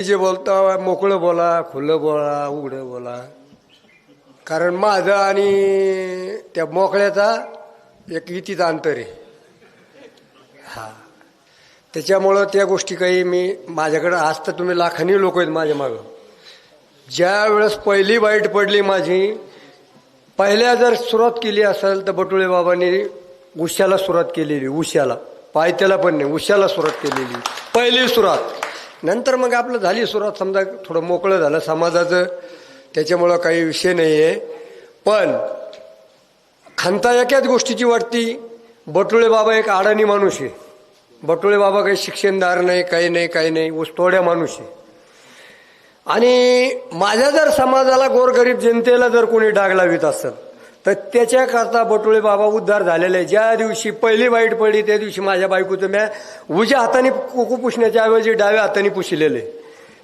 जे बोलता मोकळं बोला, खुलं बोला, उघडं बोला. कारण माझं आणि त्या मोकळ्याचा एक इतीचं अंतर आहे. हा, त्याच्यामुळं त्या गोष्टी काही मी माझ्याकडं आज तर तुम्ही लाखांनी लोक आहेत माझ्या मागं. ज्या वेळेस पहिली वाईट पडली माझी, पहिल्या जर सुरुवात केली असेल तर बटुळे बाबांनी उश्याला सुरुवात केलेली. उश्याला, पायथ्याला पण नाही, उश्याला सुरुवात केलेली पहिली सुरुवात. नंतर मग आपलं झाली सुरुवात, समजा थोडं मोकळं झालं समाजाचं, त्याच्यामुळं काही विषय नाही आहे. पण खंता एकाच गोष्टीची वाटती, बटुळे बाबा एक अडाणी माणूस आहे. बटुळे बाबा काही शिक्षणदार नाही, काही नाही, ऊसतोड्या माणूस आहे. आणि माझ्या जर समाजाला, गोरगरीब जनतेला जर कोणी डाग लावित असेल तर त्याच्याकरता बटुळे बाबा उद्धार झालेले आहे. ज्या दिवशी पहिली वाईट पडली त्या दिवशी माझ्या बायकोचं म्या उजव्या हाताने कुकू पुसण्याच्या ऐवजी डाव्या हाताने पुसलेले.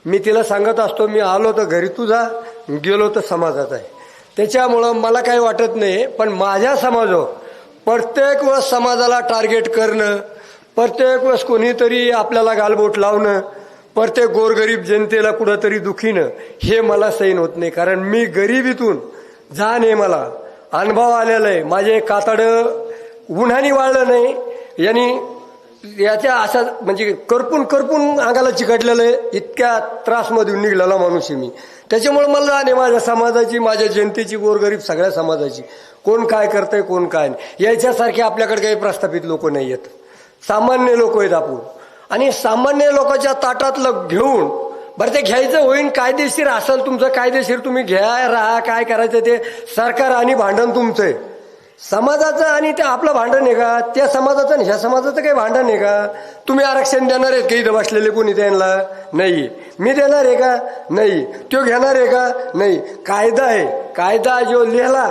मी तिला सांगत असतो, मी आलो तर घरी तुझा, गेलो तर समाजात आहे. त्याच्यामुळं मला काही वाटत नाही. पण माझ्या समाजावर प्रत्येक वेळेस समाजाला टार्गेट करणं, प्रत्येक वेळेस कोणीतरी आपल्याला गालबोट लावणं, प्रत्येक गोरगरीब जनतेला कुठंतरी दुखीनं, हे मला सैन होत नाही. कारण मी गरिबीतून जाण आहे, मला अनुभव आलेला आहे. माझे कातडं उन्हाने वाळलं नाही, यांनी याच्या अशा म्हणजे करपून अंगाला चिकटलेलं आहे. इतक्या त्रासमधून निघलेला माणूस आहे मी. त्याच्यामुळे मला जाण आहे माझ्या समाजाची, माझ्या जनतेची, गोरगरीब सगळ्या समाजाची. कोण काय करतंय, कोण काय नाही, याच्यासारखे आपल्याकडे काही प्रस्थापित लोक नाही आहेत. सामान्य लोक आहेत आपण. आणि सामान्य लोकांच्या ताटातलं घेऊन, बरं ते घ्यायचं होईन, कायदेशीर असेल तुमचं, कायदेशीर तुम्ही घ्या, राहा, काय करायचं ते सरकार आणि भांडण तुमचं आहे. समाजाचं आणि ते आपलं भांडण आहे का? त्या समाजाचं आणि ह्या समाजाचं काही भांडण आहे का? तुम्ही आरक्षण देणार आहेत काही इथं बसलेले कोणी त्यांना? नाही. मी देणार आहे का? नाही. तो घेणार आहे का? नाही. कायदा आहे, कायदा जो लिहिला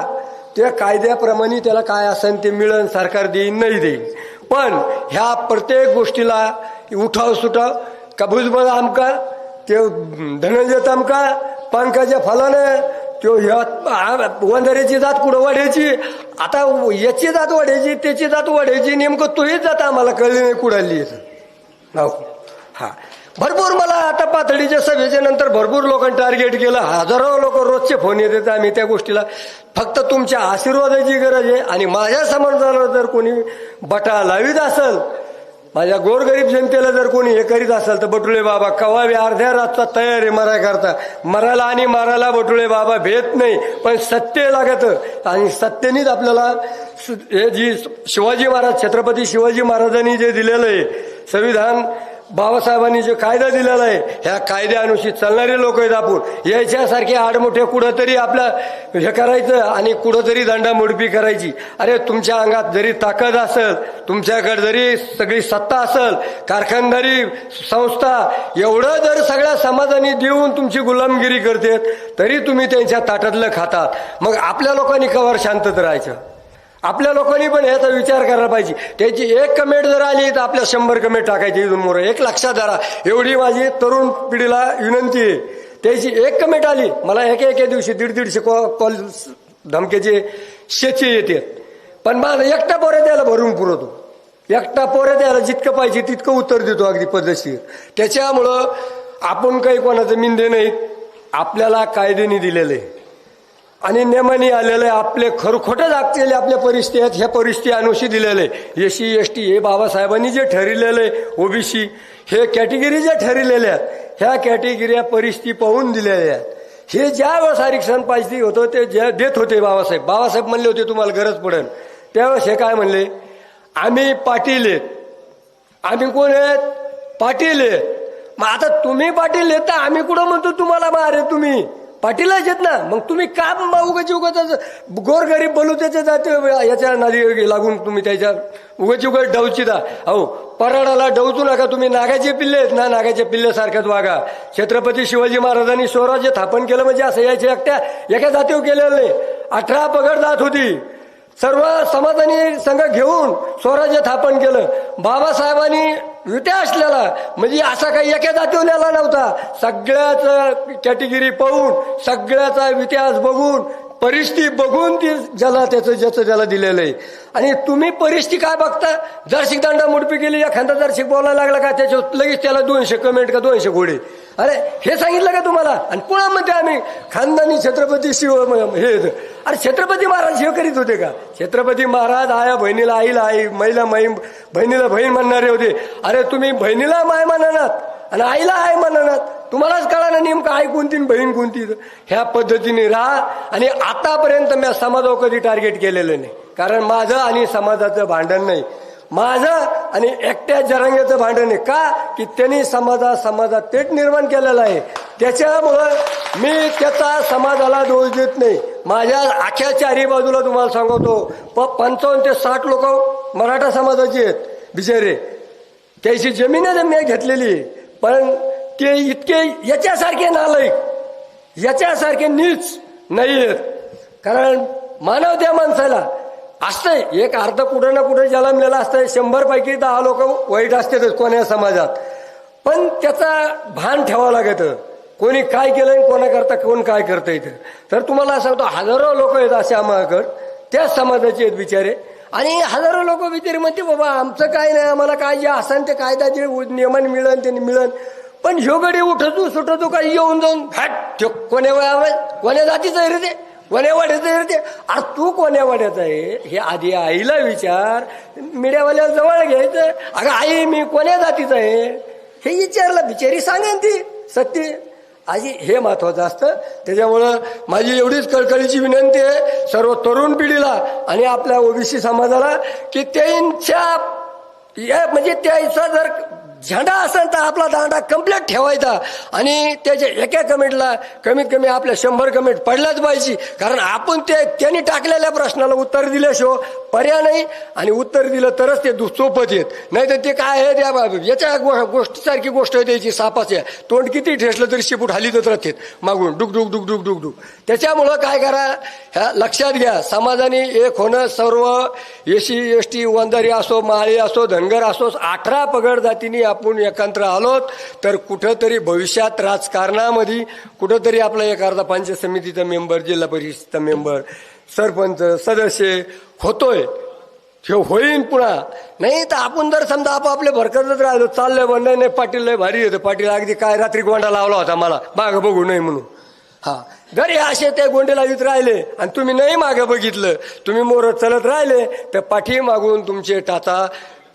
त्या कायद्याप्रमाणे त्याला काय असेल ते मिळन, सरकार देईन, नाही देईन. पण ह्या प्रत्येक गोष्टीला उठाव सुटाव, का भुजबळ आमका, ते धनंजय तमका, पंकजा फलानं, तो वंजाऱ्याची जात कुठं वाढायची, आता याची जात वाढायची, त्याची जात वाढायची, नेमकं तोही जात आम्हाला कळली नाही कुडाली. हा, भरपूर मला आता पातळीच्या सभेच्या नंतर भरपूर लोकांनी टार्गेट केलं. हजारो लोक रोजचे फोन येतात. आम्ही त्या गोष्टीला फक्त तुमच्या आशीर्वादाची गरज आहे. आणि माझ्या समाजाला जर कोणी बटा लावीत असेल, माझ्या गोरगरीब जनतेला जर कोणी हे करीत असेल तर बटुळे बाबा कवावी अर्ध्या रातचा तयार आहे मरायकरता. मरायला आणि मारायला बटुळे बाबा भेट नाही, पण सत्य लागतं. आणि सत्तेनेच आपल्याला हे जी शिवाजी महाराज, छत्रपती शिवाजी महाराजांनी जे दिलेलं आहे संविधान, बाबासाहेबांनी जे कायदा दिलेला आहे, ह्या कायद्यानुसार चालणारे लोक आहेत आपण. याच्यासारखे आडमोठे कुठंतरी आपलं हे करायचं आणि कुठंतरी दंडामुडपी करायची. अरे तुमच्या अंगात जरी ताकद असेल, तुमच्याकडे जरी सगळी सत्ता असेल, कारखानदारी संस्था, एवढं जर सगळ्या समाजाने देऊन तुमची गुलामगिरी करते, तरी तुम्ही त्यांच्या ताटातलं खातात. मग आपल्या लोकांनी कवर शांतत राहायचं? आपल्या लोकांनी पण याचा विचार करायला पाहिजे. त्याची एक कमेंट जर आली तर आपल्या 100 कमेंट टाकायची. इथून मोर एक लक्षात धरा, एवढी माझी तरुण पिढीला विनंती आहे. त्याची एक कमेंट आली, मला एका दिवशी 150 कॉल धमक्याचे शेचे येते. पण मला एकटा पोऱ्या द्यायला भरून पुरवतो. एकटा पोऱ्या द्यायला जितकं पाहिजे तितकं उत्तर देतो, अगदी पद्धतशीर. त्याच्यामुळं आपण काही कोणाचं मिंदे नाहीत. आपल्याला कायद्याने दिलेले आणि नेमाने आलेले आपले खरखोटं दाखलेले आपल्या परिस्थिती आहेत. ह्या परिस्थिती अनुषी दिलेले SC ST हे बाबासाहेबांनी जे ठरविलेले, OBC हे कॅटेगरी ज्या ठरविलेल्या आहेत, ह्या कॅटेगरी परिस्थिती पाहून दिलेल्या आहेत. हे ज्या वेळेस आरक्षण पाहिजे होतं ते ज्या देत होते बाबासाहेब म्हणले होते तुम्हाला गरज पडेल, त्यावेळेस हे काय म्हणले, आम्ही पाटील आहेत. आम्ही कोण आहेत? पाटील आहेत. मग आता तुम्ही पाटील आहेत तर आम्ही कुठं म्हणतो तुम्हाला मारे, तुम्ही पाटीलच आहेत ना. मग तुम्ही का उगाच गोरगरीब बोलू त्याच्या जाते याच्या नादी लागून तुम्ही त्याच्या उगाच डवचिता. अहो पराडाला डवचू नका तुम्ही. नागाचे पिल्ले आहेत ना, नागाच्या पिल्ल्यासारख्याच वागा. छत्रपती शिवाजी महाराजांनी स्वराज्य स्थापन केलं म्हणजे असं याच्या एका जातीवर केलेलं नाही. 18 पगड जात होती. सर्व समाजाने संघ घेऊन स्वराज्य स्थापन केलं. बाबासाहेबांनी विट्या असलेला म्हणजे असा काही एका जातीवर नेला नव्हता. सगळ्याच कॅटेगरी पाहून, सगळ्याचा इतिहास बघून, परिस्थिती बघून ती ज्याला ज्याचं त्याला दिलेलं आहे. आणि तुम्ही परिस्थिती काय बघता? जर्शिक दंडा मुडपी केली, एखादा जर्शिक बोलायला लागला का त्याच्यावर लगेच त्याला 200 कमेंट का 200 घोडे. अरे हे सांगितलं का तुम्हाला? आणि पुन्हा म्हणते आम्ही खानदानी छत्रपती शिव हे अरे छत्रपती महाराज हे करीत होते का? छत्रपती महाराज आया बहिणीला आईला आई, महिला बहिणीला बहीण म्हणणारे होते. अरे तुम्ही बहिणीला माय म्हणणार आणि आईला आई म्हणणार, तुम्हालाच कळा ना नेमकं आई कोणती बहीण कोणती. ह्या पद्धतीने राहा. आणि आतापर्यंत मी समाजावर कधी टार्गेट केलेलं नाही, कारण माझं आणि समाजाचं भांडण नाही, माझं आणि एकट्या जरांगेचं भांडण आहे. का की त्यांनी समाजात तेच निर्माण केलेलं आहे. त्याच्यामुळं मी त्याचा समाजाला दोष देत नाही. माझ्या आख्या चारी बाजूला तुम्हाला सांगतो 55 ते 60 लोक मराठा समाजाचे आहेत बिचारे. त्याची जमीनच मी घेतलेली आहे, पण ते इतके याच्यासारखे नालायक, याच्यासारखे नीच नाही आहेत. कारण मानव त्या माणसाला असतंय एक अर्ध कुठं ना कुठं जन्मलेला असतंय. 100 पैकी 10 लोक वाईट असतातच कोण्या समाजात, पण त्याचा भान ठेवावं लागतं. कोणी काय केलंय कोणाकरता कोण काय करता येतं. तर तुम्हाला सांगतो हजारो लोक आहेत असे आम्हाकडं त्याच समाजाचे आहेत बिचारे. आणि हजारो लोक बिचारे म्हणते बाबा आमचं काय नाही, आम्हाला काय जे असन ते कायदा जे नियमाने मिळन त्यांनी मिळन. पण ह्यो गडी उठतो सुटतो काही येऊन जाऊन हट कोण्या जातीचं आहे रे ते, कोण्या वाड्याचं आहे रे ते. अरे तू कोण्या वाड्याचा आहे हे आधी आईला विचार. मीडियावाल्याला जवळ घ्यायचं, अगं आई मी कोण्या जातीचं आहे हे विचारलं, बिचारी सांगेन ती सत्य. आजी हे महत्वाचं असतं. त्याच्यामुळं माझी एवढीच कळकळीची विनंती आहे सर्व तरुण पिढीला आणि आपल्या ओबीसी समाजाला की त्यांच्या म्हणजे त्याचा जर झेंडा असेल तर आपला दांडा कम्प्लीट ठेवायचा. आणि त्याच्या एका कमेंटला कमीत कमी आपल्या 100 कमेंट पडल्याच पाहिजे. कारण आपण त्यांनी टाकलेल्या प्रश्नाला उत्तर दिल्याशिवाय पर्याय नाही. आणि उत्तर दिलं तरच ते सोपत येत, नाही तर ते काय आहे त्या याच्या गोष्टीसारखी गोष्ट आहे त्याची. सापाच्या तोंड किती ठेसलं तरी शिपूट हालीतच राहते मागून डुक डुक डुक डुक डुक डुक. त्याच्यामुळं काय करा ह्या लक्षात घ्या, समाजाने एक होणं. सर्व एसी एसटी वंजारी असो, माळी असो, धनगर असो, 18 पगड जातीने आपण एकत्र आलोत तर कुठंतरी भविष्यात राजकारणामध्ये कुठंतरी आपला एक अर्धा पंचायत समितीचा मेंबर, जिल्हा परिषदचा मेंबर, सरपंच सदस्य होतोय. होईन पुन्हा. नाही तर आपण जर समजा आपापले भरकतच राहिलो, चाललंय बन नाही पाटील लय भारी येतं, पाटील अगदी काय रात्री गोंडा लावला होता मला मागं बघू नये म्हणून. हा जर हे असे ते गोंडे लावित राहिले आणि तुम्ही नाही मागं बघितलं, तुम्ही मोर चलत राहिले तर पाठी मागून तुमचे टाचा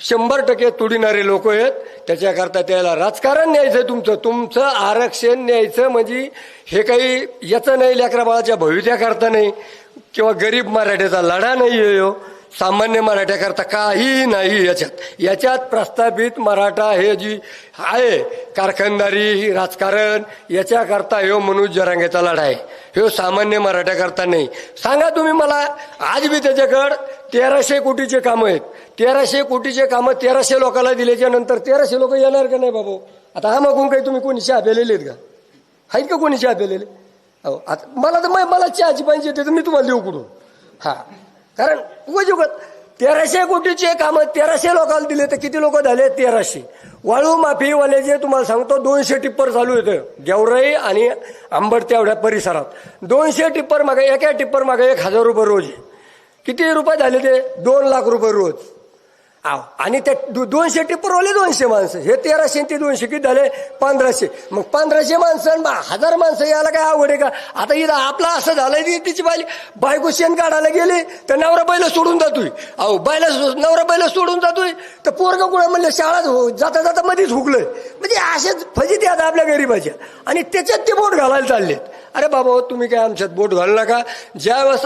100% तुडीणारे लोक आहेत. त्याच्याकरता त्याला राजकारण न्यायचं, तुमचं आरक्षण न्यायचं म्हणजे हे काही याचं नाही, लेकरा बाळाच्या भविष्याकरता नाही किंवा गरीब मराठ्याचा लढा नाही आहे. सामान्य मराठ्याकरता काही नाही याच्यात प्रस्थापित मराठा हे जी आहे कारखानदारी राजकारण याच्याकरता ह्यो मनोज जरांगेचा लढा आहे. ह्यो सामान्य मराठ्याकरता नाही. सांगा तुम्ही मला, आज बी त्याच्याकडं 1300 कोटीचे कामं आहेत. 1300 कोटीचे कामं 1300 लोकांना दिल्याच्या नंतर 1300 लोक येणार का नाही बाबू? आता हा मागून काही तुम्ही कोणी चहा पेलेले आहेत का? आहेत का कोणी चहा पेलेले? हो आता मला चहाची पाहिजे ते तर मी तुम्हाला देऊ कुठून? हा कारण उगाच 1300 कोटीचे कामं 1300 लोकांना दिले तर किती लोक झाले? 1300. वाळू माफीवाल्याचे तुम्हाला सांगतो 200 टिप्पर चालू येतं गेवराई आणि अंबड तेवढ्या परिसरात. 200 टिप्पर मागे, एका टिप्पर मागे 1000 रुपये रोज. किती रुपये झाले ते? 2 लाख रुपये रोज. आणि त्या 200 टिप्परवाले 200 माणसं, हे 1300 ते 200 किती झाले? 1500. मग 1500 माणसं 1000 माणसं याला काय आवड आहे का? आता इथं आपला असं झालंय की तिची बायको शेण काढायला गेली तर नवरा बैल सोडून जातोय. नवरा बैल सोडून जातोय तर पोरगा कुणा म्हणलं शाळा जाता जाता मध्येच हुकलंय. म्हणजे असेच फजिती आता आपल्या गरीबाच्या. आणि त्याच्यात ते बोट घालायला चाललेत. अरे बाबा तुम्ही काय आमच्यात बोट घालू नका. ज्यावेळेस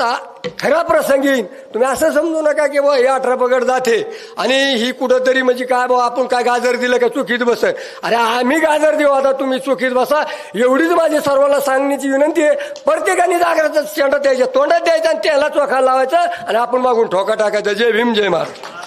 खरा प्रसंग येईल तुम्ही असं समजू नका की बा हे 18 पगड जाते आणि ही कुठंतरी म्हणजे काय बा आपण काय गाजर दिलं का चुकीत बस. अरे आम्ही गाजर देऊ, आता तुम्ही चुकीत बसा एवढीच माझी सर्वांना सांगण्याची विनंती आहे. प्रत्येकाने जागराचा शेंडा द्यायचा, तोंडात द्यायचा आणि त्याला चोखा लावायचा आणि आपण मागून ठोका टाकायचा. जय भीम जय महाराज.